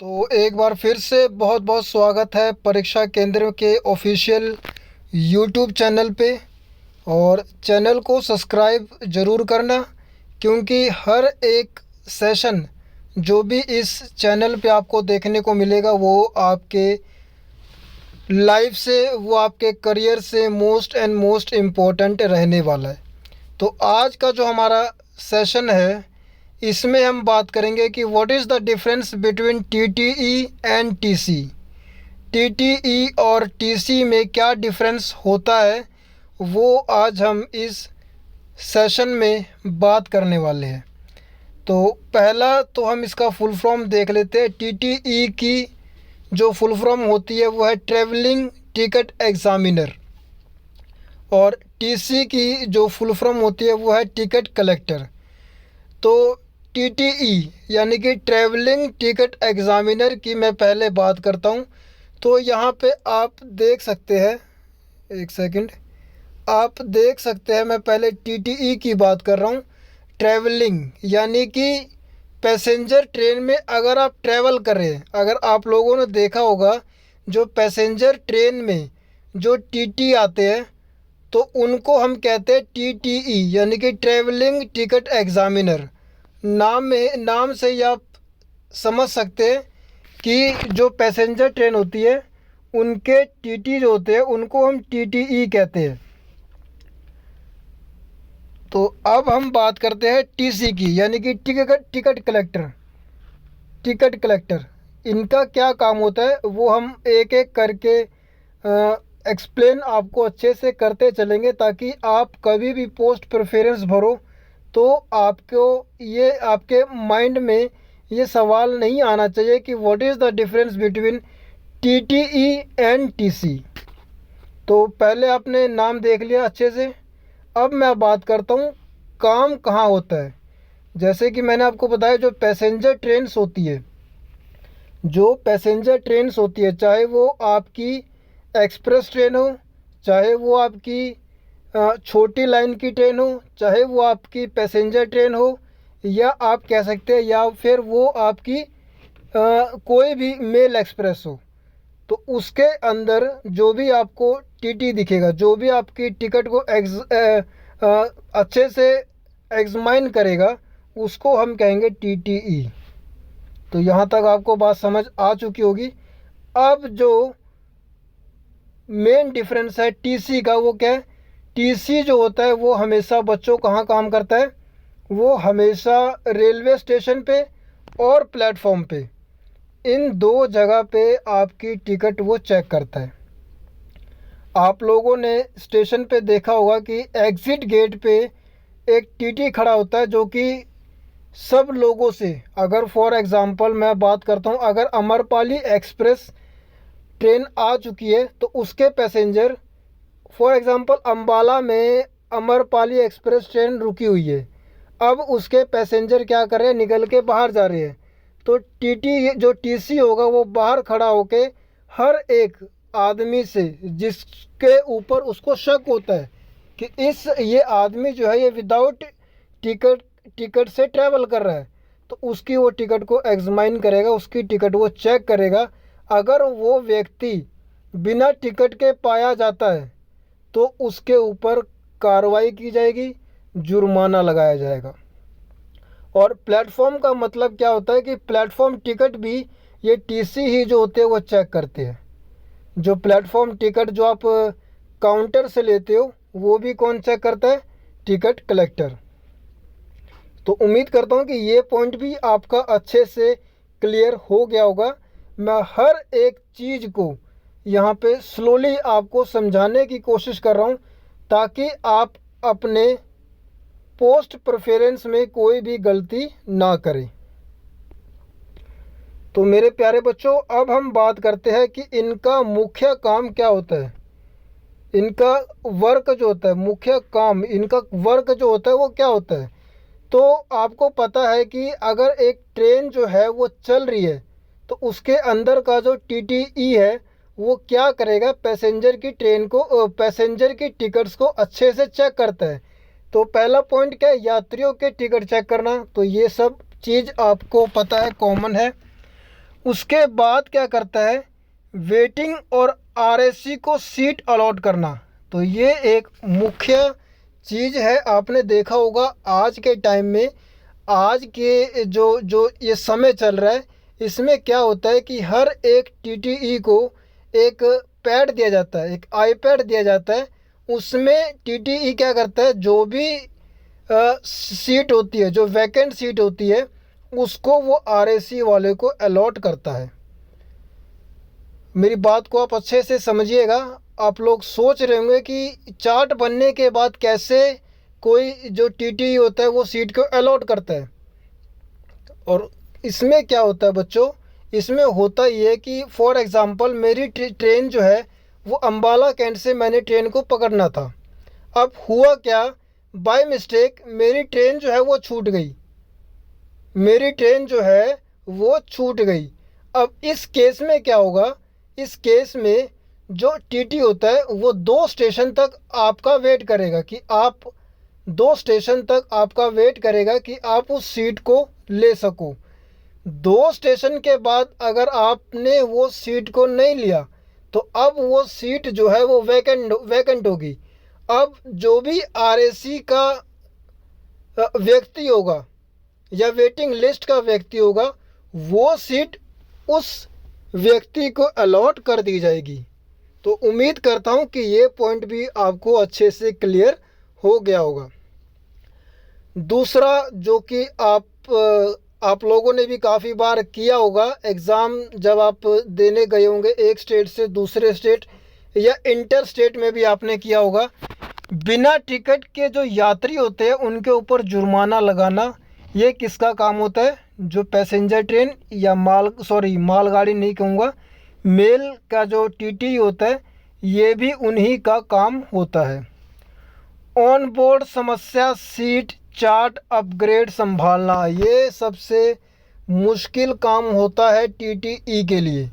तो एक बार फिर से बहुत बहुत स्वागत है परीक्षा केंद्र के ऑफिशियल यूट्यूब चैनल पे। और चैनल को सब्सक्राइब ज़रूर करना, क्योंकि हर एक सेशन जो भी इस चैनल पे आपको देखने को मिलेगा वो आपके लाइफ से, वो आपके करियर से मोस्ट इम्पोर्टेंट रहने वाला है। तो आज का जो हमारा सेशन है इसमें हम बात करेंगे कि what is the difference between TTE and TC. TTE और टीसी में क्या डिफरेंस होता है वो आज हम इस सेशन में बात करने वाले हैं। तो पहला तो हम इसका फुल फॉर्म देख लेते हैं। टीटीई की जो फुल फॉर्म होती है वो है ट्रैवलिंग टिकट एग्ज़ामिनर, और टीसी की जो फुल फॉर्म होती है वो है टिकट कलेक्टर। तो टीटीई यानी कि ट्रैवलिंग टिकट एग्ज़ामिनर की मैं पहले बात करता हूँ। तो यहाँ पे आप देख सकते हैं, एक सेकंड, आप देख सकते हैं मैं पहले टीटीई की बात कर रहा हूँ। ट्रैवलिंग यानी कि पैसेंजर ट्रेन में अगर आप ट्रैवल कर रहे हैं, अगर आप लोगों ने देखा होगा जो पैसेंजर ट्रेन में जो टीटी आते हैं तो उनको हम कहते हैं टीटीई यानी कि ट्रैवलिंग टिकट एग्ज़ामिनर। नाम से ही आप समझ सकते हैं कि जो पैसेंजर ट्रेन होती है उनके टीटी जो होते हैं उनको हम टीटीई कहते हैं। तो अब हम बात करते हैं टीसी की, यानी कि टिकट कलेक्टर। टिकट कलेक्टर इनका क्या काम होता है वो हम एक एक करके एक्सप्लेन आपको अच्छे से करते चलेंगे, ताकि आप कभी भी पोस्ट प्रेफरेंस भरो तो आपको ये आपके माइंड में ये सवाल नहीं आना चाहिए कि what is the difference between TTE and TC. तो पहले आपने नाम देख लिया अच्छे से। अब मैं बात करता हूँ काम कहाँ होता है। जैसे कि मैंने आपको बताया जो पैसेंजर ट्रेन्स होती है, जो पैसेंजर ट्रेन्स होती है, चाहे वो आपकी एक्सप्रेस ट्रेन हो, चाहे वो आपकी छोटी लाइन की ट्रेन हो, चाहे वो आपकी पैसेंजर ट्रेन हो, या आप कह सकते हैं या फिर वो आपकी कोई भी मेल एक्सप्रेस हो, तो उसके अंदर जो भी आपको टीटी दिखेगा, जो भी आपकी टिकट को अच्छे से एग्जामाइन करेगा उसको हम कहेंगे टीटीई। तो यहाँ तक आपको बात समझ आ चुकी होगी। अब जो मेन डिफरेंस है टीसी का वो क्या है। टीसी जो होता है वो हमेशा बच्चों कहाँ काम करता है, वो हमेशा रेलवे स्टेशन पे और प्लेटफॉर्म पे, इन दो जगह पे आपकी टिकट वो चेक करता है। आप लोगों ने स्टेशन पे देखा होगा कि एग्ज़िट गेट पे एक टीटी खड़ा होता है जो कि सब लोगों से, अगर फॉर एग्ज़ाम्पल मैं बात करता हूँ, अगर अमरपाली एक्सप्रेस ट्रेन आ चुकी है तो उसके पैसेंजर, फॉर एग्ज़ाम्पल अम्बाला में अमरपाली एक्सप्रेस ट्रेन रुकी हुई है, अब उसके पैसेंजर क्या कर रहे हैं, निकल के बाहर जा रहे हैं। तो टीटी जो टीसी होगा वो बाहर खड़ा होके हर एक आदमी से जिसके ऊपर उसको शक होता है कि ये आदमी जो है ये विदाउट टिकट से ट्रैवल कर रहा है, तो उसकी वो टिकट को एग्जामाइन करेगा, उसकी टिकट वो चेक करेगा। अगर वो व्यक्ति बिना टिकट के पाया जाता है तो उसके ऊपर कार्रवाई की जाएगी, जुर्माना लगाया जाएगा। और प्लेटफॉर्म का मतलब क्या होता है कि प्लेटफॉर्म टिकट भी ये टीसी ही जो होते हैं वो चेक करते हैं। जो प्लेटफॉर्म टिकट जो आप काउंटर से लेते हो वो भी कौन चेक करता है, टिकट कलेक्टर। तो उम्मीद करता हूँ कि ये पॉइंट भी आपका अच्छे से क्लियर हो गया होगा। मैं हर एक चीज़ को यहाँ पे स्लोली आपको समझाने की कोशिश कर रहा हूँ ताकि आप अपने पोस्ट प्रेफरेंस में कोई भी गलती ना करें। तो मेरे प्यारे बच्चों, अब हम बात करते हैं कि इनका मुख्य काम क्या होता है। इनका वर्क जो होता है, मुख्य काम, इनका वर्क जो होता है वो क्या होता है। तो आपको पता है कि अगर एक ट्रेन जो है वो चल रही है तो उसके अंदर का जो टीटीई है वो क्या करेगा, पैसेंजर की ट्रेन को, पैसेंजर की टिकट्स को अच्छे से चेक करता है। तो पहला पॉइंट क्या है, यात्रियों के टिकट चेक करना। तो ये सब चीज़ आपको पता है, कॉमन है। उसके बाद क्या करता है, वेटिंग और आरएसी को सीट अलॉट करना। तो ये एक मुख्य चीज़ है। आपने देखा होगा आज के टाइम में, आज के जो जो ये समय चल रहा है, इसमें क्या होता है कि हर एक टीटीई को एक पैड दिया जाता है, एक आईपैड दिया जाता है। उसमें टीटीई क्या करता है, जो भी सीट होती है, जो वैकेंट सीट होती है, उसको वो आरएसी वाले को अलॉट करता है। मेरी बात को आप अच्छे से समझिएगा। आप लोग सोच रहे होंगे कि चार्ट बनने के बाद कैसे कोई जो टीटी होता है वो सीट को अलॉट करता है। और इसमें क्या होता है बच्चों, इसमें होता ये है कि फॉर एग्ज़ाम्पल मेरी ट्रेन जो है वो अम्बाला कैंट से मैंने ट्रेन को पकड़ना था। अब हुआ क्या, बाय मिस्टेक मेरी ट्रेन जो है वो छूट गई, मेरी ट्रेन जो है वो छूट गई। अब इस केस में क्या होगा, इस केस में जो टीटी होता है वो 2 स्टेशन तक आपका वेट करेगा कि आप 2 स्टेशन तक आपका वेट करेगा कि आप उस सीट को ले सको। 2 स्टेशन के बाद अगर आपने वो सीट को नहीं लिया तो अब वो सीट जो है वो वैकेंट होगी। अब जो भी आरएसी का व्यक्ति होगा या वेटिंग लिस्ट का व्यक्ति होगा, वो सीट उस व्यक्ति को अलॉट कर दी जाएगी। तो उम्मीद करता हूँ कि ये पॉइंट भी आपको अच्छे से क्लियर हो गया होगा। दूसरा जो कि आप लोगों ने भी काफ़ी बार किया होगा, एग्ज़ाम जब आप देने गए होंगे एक स्टेट से दूसरे स्टेट या इंटर स्टेट में भी आपने किया होगा, बिना टिकट के जो यात्री होते हैं उनके ऊपर जुर्माना लगाना। ये किसका काम होता है, जो पैसेंजर ट्रेन या मालगाड़ी नहीं कहूँगा, मेल का जो टीटी होता है, ये भी उन्हीं का काम होता है। ऑन बोर्ड समस्या, सीट चार्ट अपग्रेड संभालना, ये सबसे मुश्किल काम होता है टीटीई के लिए।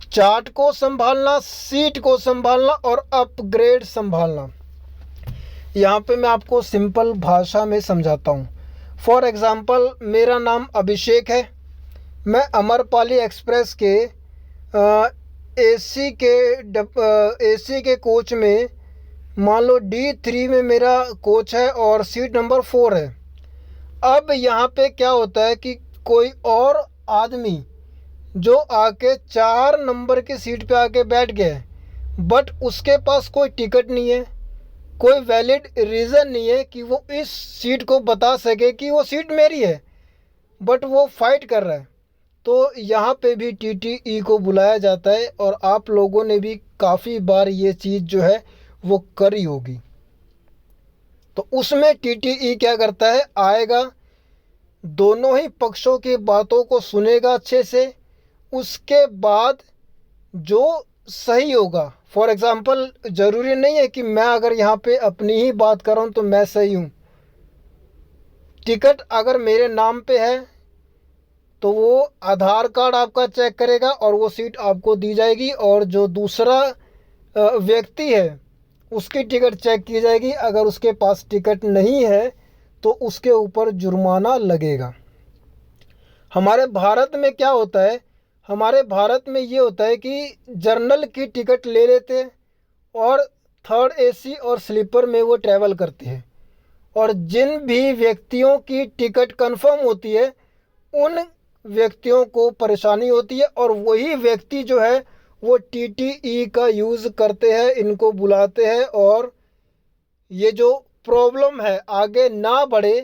चार्ट को संभालना, सीट को संभालना और अपग्रेड संभालना। यहाँ पे मैं आपको सिंपल भाषा में समझाता हूँ। फॉर एग्ज़ाम्पल मेरा नाम अभिषेक है, मैं अमरपाली एक्सप्रेस के एसी के कोच में, मान लो D3 में मेरा कोच है और सीट नंबर 4 है। अब यहाँ पे क्या होता है कि कोई और आदमी जो आके 4 नंबर की सीट पे आके बैठ गया है, बट उसके पास कोई टिकट नहीं है, कोई वैलिड रीज़न नहीं है कि वो इस सीट को बता सके कि वो सीट मेरी है, बट वो फाइट कर रहा है। तो यहाँ पे भी टीटीई को बुलाया जाता है और आप लोगों ने भी काफ़ी बार ये चीज़ जो है वो करी होगी। तो उसमें टीटीई क्या करता है, आएगा, दोनों ही पक्षों की बातों को सुनेगा अच्छे से, उसके बाद जो सही होगा, फॉर एग्ज़ाम्पल ज़रूरी नहीं है कि मैं अगर यहाँ पे अपनी ही बात कर रहा हूँ तो मैं सही हूँ। टिकट अगर मेरे नाम पे है तो वो आधार कार्ड आपका चेक करेगा और वो सीट आपको दी जाएगी, और जो दूसरा व्यक्ति है उसकी टिकट चेक की जाएगी। अगर उसके पास टिकट नहीं है तो उसके ऊपर जुर्माना लगेगा। हमारे भारत में क्या होता है, हमारे भारत में ये होता है कि जर्नल की टिकट ले लेते हैं और थर्ड एसी और स्लीपर में वो ट्रैवल करते हैं, और जिन भी व्यक्तियों की टिकट कंफर्म होती है उन व्यक्तियों को परेशानी होती है, और वही व्यक्ति जो है वो टीटीई का यूज़ करते हैं, इनको बुलाते हैं, और ये जो प्रॉब्लम है आगे ना बढ़े,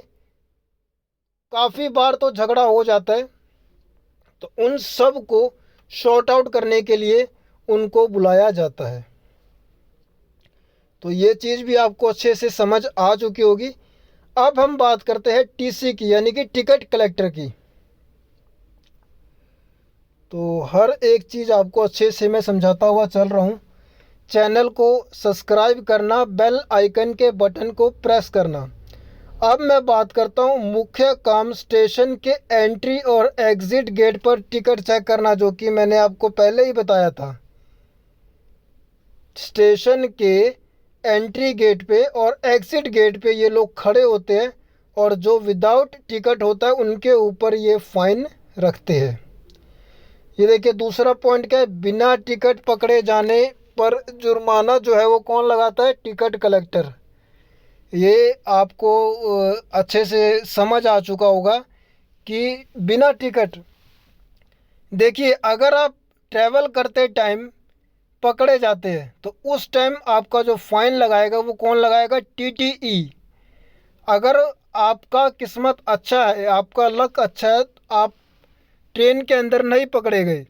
काफ़ी बार तो झगड़ा हो जाता है, तो उन सब को शॉर्ट आउट करने के लिए उनको बुलाया जाता है। तो ये चीज़ भी आपको अच्छे से समझ आ चुकी होगी। अब हम बात करते हैं टीसी की, यानी कि टिकट कलेक्टर की। तो हर एक चीज़ आपको अच्छे से मैं समझाता हुआ चल रहा हूँ। चैनल को सब्सक्राइब करना, बेल आइकन के बटन को प्रेस करना। अब मैं बात करता हूँ मुख्य काम, स्टेशन के एंट्री और एग्ज़िट गेट पर टिकट चेक करना, जो कि मैंने आपको पहले ही बताया था। स्टेशन के एंट्री गेट पे और एग्ज़िट गेट पे ये लोग खड़े होते हैं, और जो विदाउट टिकट होता है उनके ऊपर ये फ़ाइन रखते हैं। ये देखिए दूसरा पॉइंट क्या है, बिना टिकट पकड़े जाने पर जुर्माना जो है वो कौन लगाता है, टिकट कलेक्टर। ये आपको अच्छे से समझ आ चुका होगा कि बिना टिकट, देखिए अगर आप ट्रैवल करते टाइम पकड़े जाते हैं तो उस टाइम आपका जो फाइन लगाएगा वो कौन लगाएगा, टीटीई। अगर आपका किस्मत अच्छा है, आपका लक अच्छा है, आप ट्रेन के अंदर नहीं पकड़े गए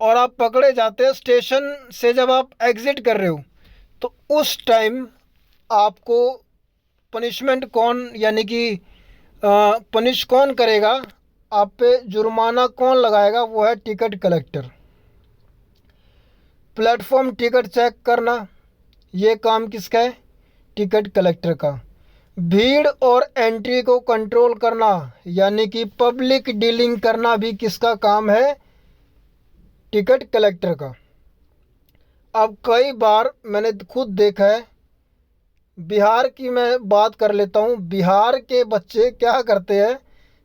और आप पकड़े जाते हैं स्टेशन से, जब आप एग्ज़िट कर रहे हो तो उस टाइम आपको पनिशमेंट कौन, यानी कि पनिश कौन करेगा, आप पे जुर्माना कौन लगाएगा, वो है ticket collector. Platform ticket check करना, ये काम किसका है, टिकट कलेक्टर का। भीड़ और एंट्री को कंट्रोल करना, यानी कि पब्लिक डीलिंग करना भी किसका काम है, टिकट कलेक्टर का। अब कई बार मैंने खुद देखा है, बिहार की मैं बात कर लेता हूँ, बिहार के बच्चे क्या करते हैं,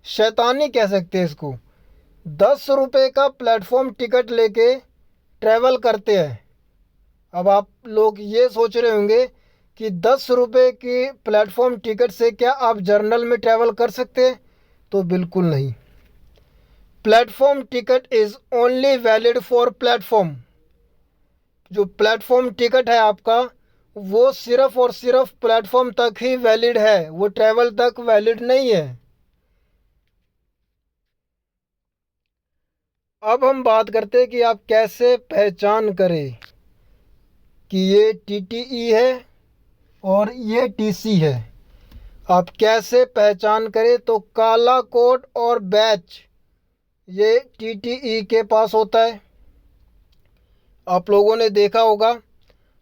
शैतानी कह सकते हैं इसको, 10 रुपये का प्लेटफॉर्म टिकट लेके ट्रैवल करते हैं। अब आप लोग ये सोच रहे होंगे कि 10 रुपये की प्लेटफॉर्म टिकट से क्या आप जर्नल में ट्रैवल कर सकते हैं, तो बिल्कुल नहीं। Platform ticket is only valid for platform. जो प्लेटफॉर्म टिकट है आपका, वो सिर्फ़ और सिर्फ प्लेटफॉर्म तक ही वैलिड है, वो ट्रैवल तक वैलिड नहीं है। अब हम बात करते हैं कि आप कैसे पहचान करें कि ये टीटीई है और ये टीसी है। आप कैसे पहचान करें, तो काला कोड और बैच ये टीटीई के पास होता है। आप लोगों ने देखा होगा,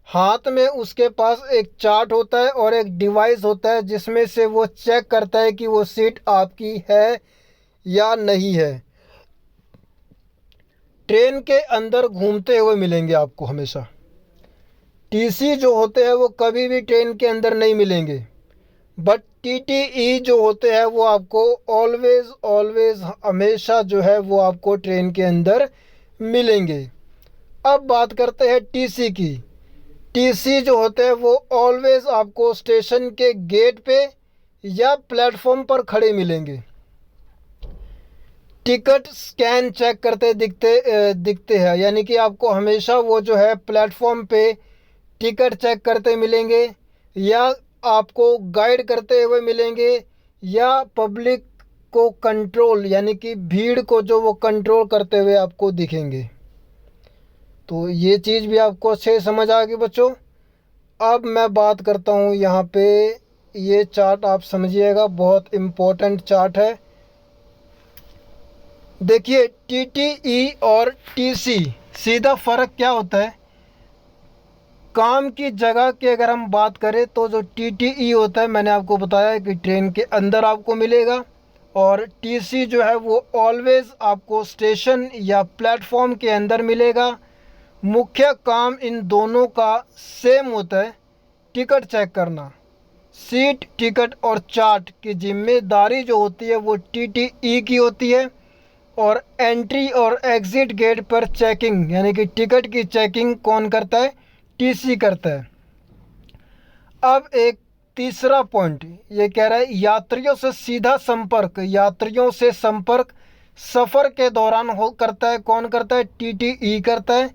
हाथ में उसके पास एक चार्ट होता है और एक डिवाइस होता है जिसमें से वो चेक करता है कि वो सीट आपकी है या नहीं है। ट्रेन के अंदर घूमते हुए मिलेंगे आपको हमेशा। टीसी जो होते हैं वो कभी भी ट्रेन के अंदर नहीं मिलेंगे, बट टीटीई जो होते हैं वो आपको ऑलवेज ऑलवेज हमेशा जो है वो आपको ट्रेन के अंदर मिलेंगे। अब बात करते हैं टीसी की। टीसी जो होते हैं वो ऑलवेज आपको स्टेशन के गेट पे या प्लेटफॉर्म पर खड़े मिलेंगे। टिकट स्कैन चेक करते दिखते हैं, यानी कि आपको हमेशा वो जो है प्लेटफॉर्म पे टिकट चेक करते मिलेंगे, या आपको गाइड करते हुए मिलेंगे, या पब्लिक को कंट्रोल, यानी कि भीड़ को जो वो कंट्रोल करते हुए आपको दिखेंगे। तो ये चीज़ भी आपको अच्छे समझ आ गई बच्चों। अब मैं बात करता हूँ यहाँ पे, ये चार्ट आप समझिएगा, बहुत इम्पोर्टेंट चार्ट है। देखिए टीटीई और टीसी सीधा फ़र्क क्या होता है। काम की जगह की अगर हम बात करें तो जो टीटीई होता है, मैंने आपको बताया कि ट्रेन के अंदर आपको मिलेगा, और टीसी जो है वो ऑलवेज़ आपको स्टेशन या प्लेटफॉर्म के अंदर मिलेगा। मुख्य काम इन दोनों का सेम होता है, टिकट चेक करना। सीट, टिकट और चार्ट की जिम्मेदारी जो होती है वो टीटीई की होती है, और एंट्री और एग्ज़िट गेट पर चेकिंग, यानी कि टिकट की चेकिंग कौन करता है, टीसी करता है। अब एक तीसरा पॉइंट ये कह रहा है, यात्रियों से सीधा संपर्क। यात्रियों से संपर्क सफ़र के दौरान हो करता है, कौन करता है, टीटीई करता है।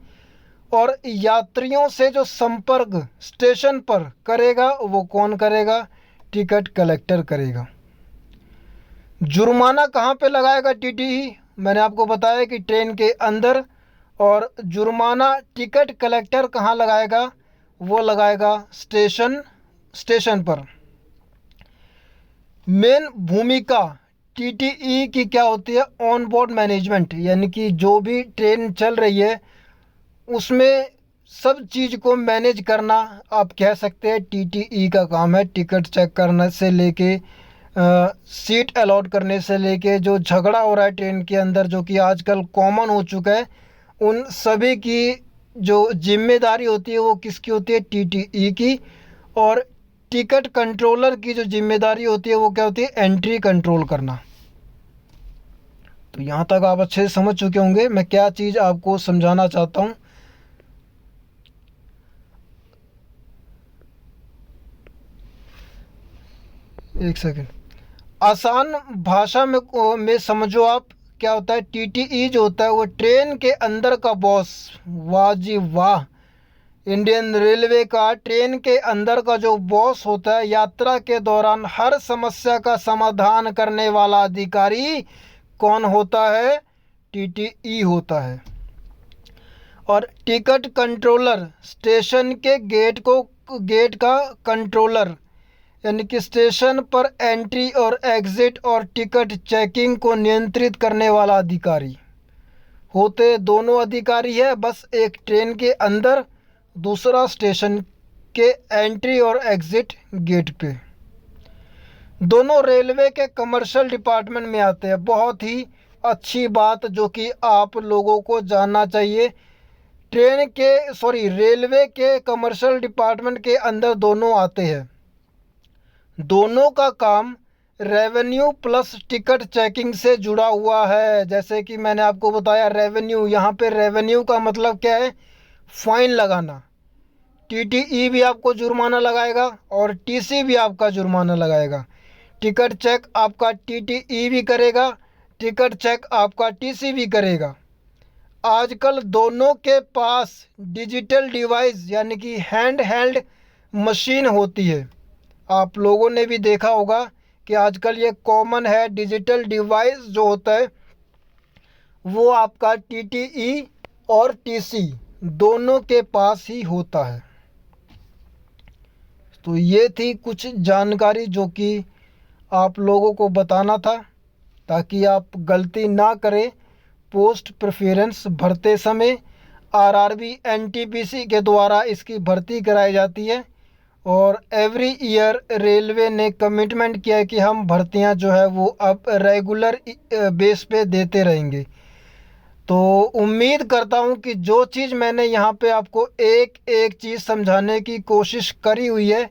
और यात्रियों से जो संपर्क स्टेशन पर करेगा वो कौन करेगा, टिकट कलेक्टर करेगा। जुर्माना कहाँ पे लगाएगा टीटीई, मैंने आपको बताया कि ट्रेन के अंदर। और जुर्माना टिकट कलेक्टर कहाँ लगाएगा, वो लगाएगा स्टेशन पर। मेन भूमिका टीटीई की क्या होती है, ऑन बोर्ड मैनेजमेंट, यानी कि जो भी ट्रेन चल रही है उसमें सब चीज़ को मैनेज करना आप कह सकते हैं टीटीई का काम है। टिकट चेक करने से लेके सीट अलॉट करने से लेके, जो झगड़ा हो रहा है ट्रेन के अंदर जो कि आजकल कॉमन हो चुका है, उन सभी की जो जिम्मेदारी होती है वो किसकी होती है, टीटीई की। और टिकट कंट्रोलर की जो जिम्मेदारी होती है वो क्या होती है, एंट्री कंट्रोल करना। तो यहाँ तक आप अच्छे से समझ चुके होंगे मैं क्या चीज़ आपको समझाना चाहता हूँ। एक सेकंड, आसान भाषा में समझो आप, क्या होता है टीटीई जो होता है वो ट्रेन के अंदर का बॉस। वाह जी वाह, इंडियन रेलवे का ट्रेन के अंदर का जो बॉस होता है, यात्रा के दौरान हर समस्या का समाधान करने वाला अधिकारी कौन होता है? टीटीई होता है। और टिकट कंट्रोलर, स्टेशन के गेट का कंट्रोलर, यानी कि स्टेशन पर एंट्री और एग्ज़िट और टिकट चेकिंग को नियंत्रित करने वाला अधिकारी। होते दोनों अधिकारी है, बस एक ट्रेन के अंदर, दूसरा स्टेशन के एंट्री और एग्ज़िट गेट पे। दोनों रेलवे के कमर्शियल डिपार्टमेंट में आते हैं। बहुत ही अच्छी बात जो कि आप लोगों को जानना चाहिए। रेलवे के कमर्शियल डिपार्टमेंट के अंदर दोनों आते हैं। दोनों का काम रेवेन्यू प्लस टिकट चेकिंग से जुड़ा हुआ है। जैसे कि मैंने आपको बताया रेवेन्यू, यहाँ पे रेवेन्यू का मतलब क्या है? फाइन लगाना। टीटीई भी आपको जुर्माना लगाएगा और टीसी भी आपका जुर्माना लगाएगा। टिकट चेक आपका टीटीई भी करेगा, टिकट चेक आपका टीसी भी करेगा। आजकल दोनों के पास डिजिटल डिवाइस यानी कि हैंड हेल्ड मशीन होती है। आप लोगों ने भी देखा होगा कि आजकल ये कॉमन है। डिजिटल डिवाइस जो होता है वो आपका टीटीई और टीसी दोनों के पास ही होता है। तो ये थी कुछ जानकारी जो कि आप लोगों को बताना था, ताकि आप गलती ना करें पोस्ट प्रेफरेंस भरते समय। आरआरबी एनटीपीसी के द्वारा इसकी भर्ती कराई जाती है और एवरी ईयर रेलवे ने कमिटमेंट किया है कि हम भर्तियां जो है वो अब रेगुलर बेस पे देते रहेंगे। तो उम्मीद करता हूं कि जो चीज़ मैंने यहाँ पे आपको एक एक चीज़ समझाने की कोशिश करी हुई है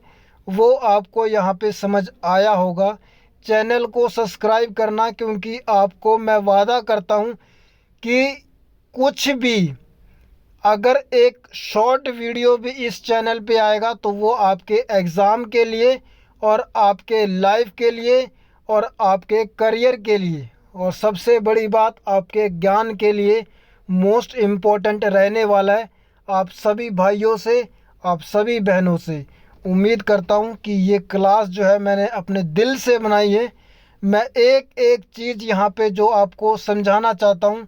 वो आपको यहाँ पे समझ आया होगा। चैनल को सब्सक्राइब करना, क्योंकि आपको मैं वादा करता हूँ कि कुछ भी अगर एक शॉर्ट वीडियो भी इस चैनल पे आएगा तो वो आपके एग्ज़ाम के लिए और आपके लाइफ के लिए और आपके करियर के लिए और सबसे बड़ी बात आपके ज्ञान के लिए मोस्ट इम्पोर्टेंट रहने वाला है। आप सभी भाइयों से, आप सभी बहनों से उम्मीद करता हूँ कि ये क्लास जो है मैंने अपने दिल से बनाई है। मैं एक एक चीज़ यहाँ पे जो आपको समझाना चाहता हूँ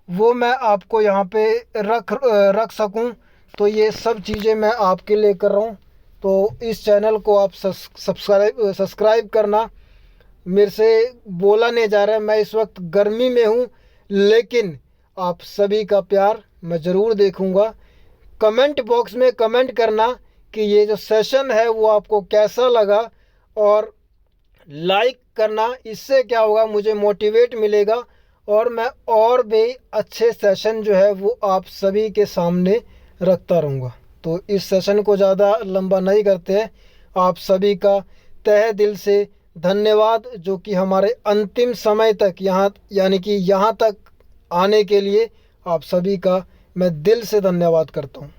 वो मैं आपको यहाँ पे रख सकूँ। तो ये सब चीज़ें मैं आपके लिए कर रहा हूँ। तो इस चैनल को आप सब्सक्राइब करना। मेरे से बोला नहीं जा रहा है, मैं इस वक्त गर्मी में हूँ, लेकिन आप सभी का प्यार मैं ज़रूर देखूँगा। कमेंट बॉक्स में कमेंट करना कि ये जो सेशन है वो आपको कैसा लगा, और लाइक करना। इससे क्या होगा, मुझे मोटिवेट मिलेगा और मैं और भी अच्छे सेशन जो है वो आप सभी के सामने रखता रहूँगा। तो इस सेशन को ज़्यादा लंबा नहीं करते हैं। आप सभी का तहे दिल से धन्यवाद जो कि हमारे अंतिम समय तक यानी कि यहाँ तक आने के लिए आप सभी का मैं दिल से धन्यवाद करता हूँ।